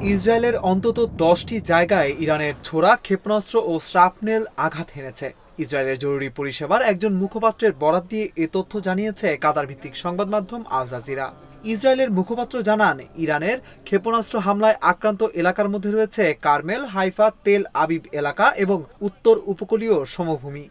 ইসরায়েলের অন্তত 10টি জায়গায় ইরানের ছোড়া ক্ষেপণাস্ত্র ও শ্রাপনেল আঘাত হেনেছে। ইসরায়েলের জরুরি পরিষেবার একজন মুখপাত্রের বরাত দিয়ে এ তথ্য জানিয়েছে কাতার ভিত্তিক সংবাদ মাধ্যম আল জাজিরা। ইসরায়েলের মুখপাত্র জানান, ইরানের ক্ষেপণাস্ত্র হামলায় আক্রান্ত এলাকার মধ্যে রয়েছে কারমেল, হাইফা, তেল আবিব এলাকা এবং উত্তর উপকূলীয় সমভূমি।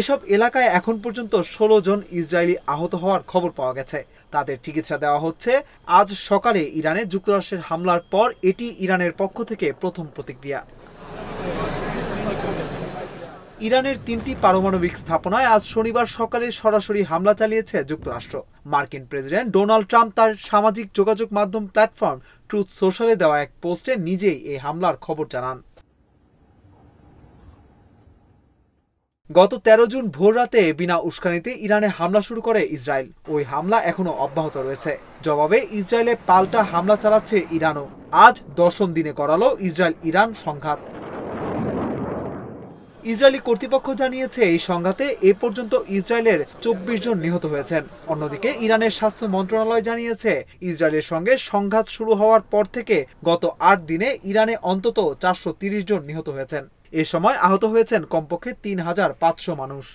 এসব এলাকায় এখন পর্যন্ত 16 জন ইসরায়েলি আহত হওয়ার খবর পাওয়া গেছে। তাদের চিকিৎসা দেওয়া হচ্ছে। আজ সকালে ইরানে যুক্তরাষ্ট্রের হামলার পর এটি ইরানের পক্ষ থেকে প্রথম প্রতিক্রিয়া। ইরানের 3টি পারমাণবিক স্থাপনায় আজ শনিবার সকালে সরাসরি হামলা চালিয়েছে যুক্তরাষ্ট্র। মার্কিন প্রেসিডেন্ট ডোনাল্ড ট্রাম্প তার সামাজিক যোগাযোগ মাধ্যম প্ল্যাটফর্ম ট্রুথ সোশ্যালে দেওয়া এক পোস্টে নিজেই এই হামলার খবর জানান। গত 13 জুন ভোররাতে বিনা উস্কানিতে ইরানে হামলা শুরু করে ইসরায়েল। ওই হামলা এখনো অব্যাহত রয়েছে। জবাবে ইসরায়েলে পাল্টা হামলা চালাচ্ছে ইরানও। আজ 10ম দিনে গড়ালো ইসরায়েল ইরান সংঘাত। ইসরায়েলি কর্তৃপক্ষ জানিয়েছে, এই সংঘাতে এ পর্যন্ত ইসরায়েলের 24 জন নিহত হয়েছেন। অন্যদিকে ইরানের স্বাস্থ্য মন্ত্রণালয় জানিয়েছে, ইসরায়েলের সঙ্গে সংঘাত শুরু হওয়ার পর থেকে গত 8 দিনে ইরানে অন্তত 430 জন নিহত হয়েছেন। এ সময় আহত হয়েছেন কমপক্ষে 3500 মানুষ।